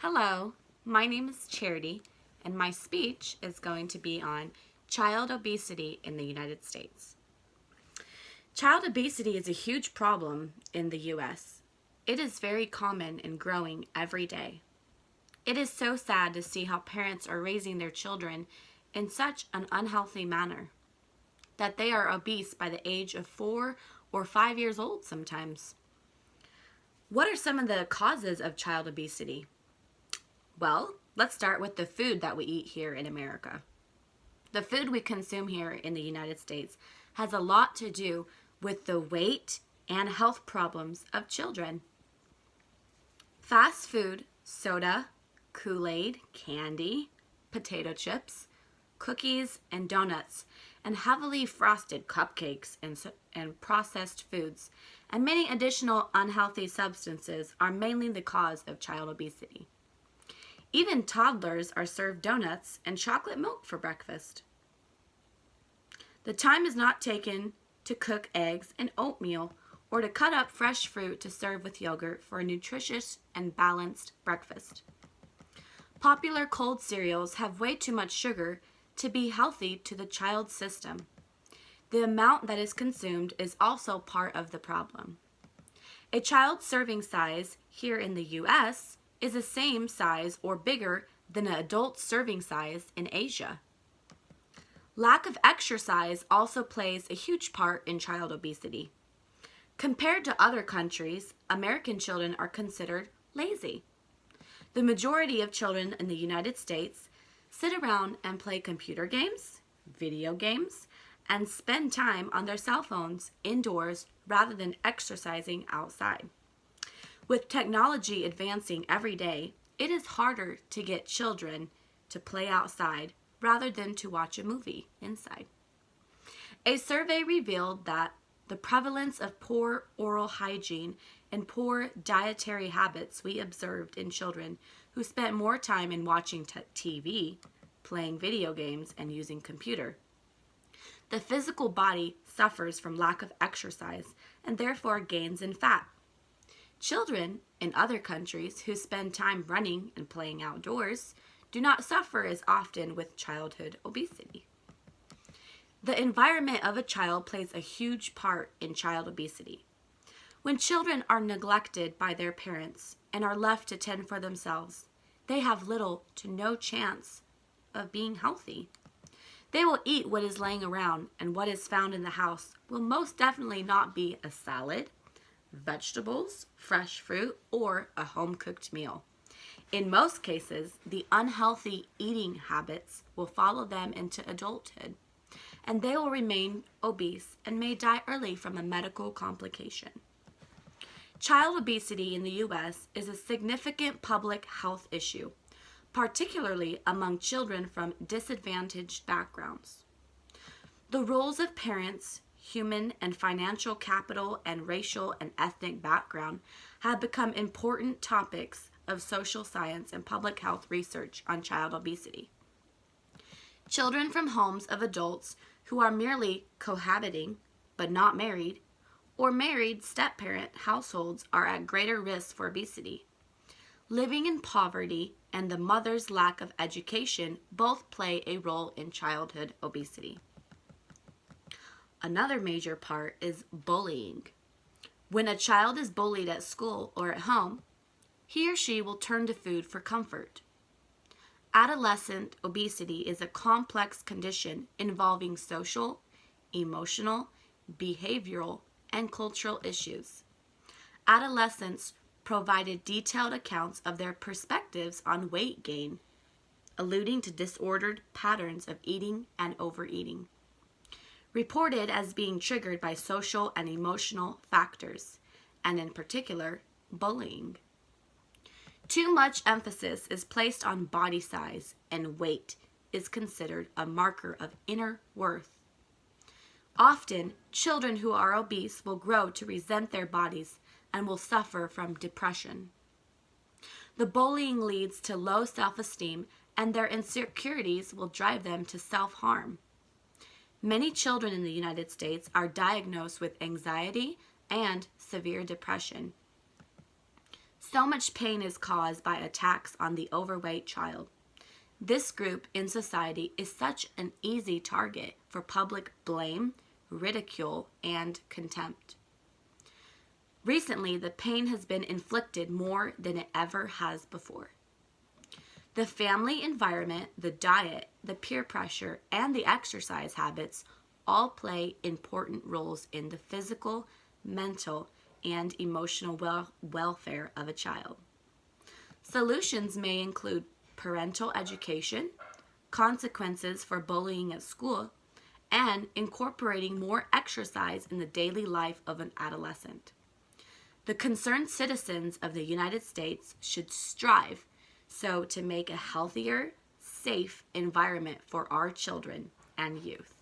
Hello, my name is Charity, and my speech is going to be on child obesity in the United States. Child obesity is a huge problem in the U.S. It is very common and growing every day. It is so sad to see how parents are raising their children in such an unhealthy manner, that they are obese by the age of 4 or 5 years old sometimes. What are some of the causes of child obesity? Well, let's start with the food that we eat here in America. The food we consume here in the United States has a lot to do with the weight and health problems of children. Fast food, soda, Kool-Aid, candy, potato chips, cookies and donuts, and heavily frosted cupcakes and processed foods, and many additional unhealthy substances are mainly the cause of child obesity. Even toddlers are served donuts and chocolate milk for breakfast. The time is not taken to cook eggs and oatmeal or to cut up fresh fruit to serve with yogurt for a nutritious and balanced breakfast. Popular cold cereals have way too much sugar to be healthy to the child's system. The amount that is consumed is also part of the problem. A child's serving size here in the U.S. is the same size or bigger than an adult serving size in Asia. Lack of exercise also plays a huge part in child obesity. Compared to other countries, American children are considered lazy. The majority of children in the United States sit around and play computer games, video games, and spend time on their cell phones indoors rather than exercising outside. With technology advancing every day, it is harder to get children to play outside rather than to watch a movie inside. A survey revealed that the prevalence of poor oral hygiene and poor dietary habits we observed in children who spent more time in watching TV, playing video games, and using computer. The physical body suffers from lack of exercise and therefore gains in fat. Children in other countries who spend time running and playing outdoors do not suffer as often with childhood obesity. The environment of a child plays a huge part in child obesity. When children are neglected by their parents and are left to tend for themselves, they have little to no chance of being healthy. They will eat what is laying around, and what is found in the house will most definitely not be a salad, vegetables, fresh fruit, or a home-cooked meal. In most cases, the unhealthy eating habits will follow them into adulthood, and they will remain obese and may die early from a medical complication. Child obesity in the U.S. is a significant public health issue, particularly among children from disadvantaged backgrounds. The roles of parents, human and financial capital, and racial and ethnic background have become important topics of social science and public health research on child obesity. Children from homes of adults who are merely cohabiting but not married, or married step-parent households are at greater risk for obesity. Living in poverty and the mother's lack of education both play a role in childhood obesity. Another major part is bullying. When a child is bullied at school or at home, he or she will turn to food for comfort. Adolescent obesity is a complex condition involving social, emotional, behavioral, and cultural issues. Adolescents provided detailed accounts of their perspectives on weight gain, alluding to disordered patterns of eating and overeating, reported as being triggered by social and emotional factors, and in particular, bullying. Too much emphasis is placed on body size, and weight is considered a marker of inner worth. Often, children who are obese will grow to resent their bodies and will suffer from depression. The bullying leads to low self-esteem, and their insecurities will drive them to self-harm. Many children in the United States are diagnosed with anxiety and severe depression. So much pain is caused by attacks on the overweight child. This group in society is such an easy target for public blame, ridicule, and contempt. Recently, the pain has been inflicted more than it ever has before. The family environment, the diet, the peer pressure, and the exercise habits all play important roles in the physical, mental, and emotional welfare of a child. Solutions may include parental education, consequences for bullying at school, and incorporating more exercise in the daily life of an adolescent. The concerned citizens of the United States should strive to make a healthier, safe environment for our children and youth.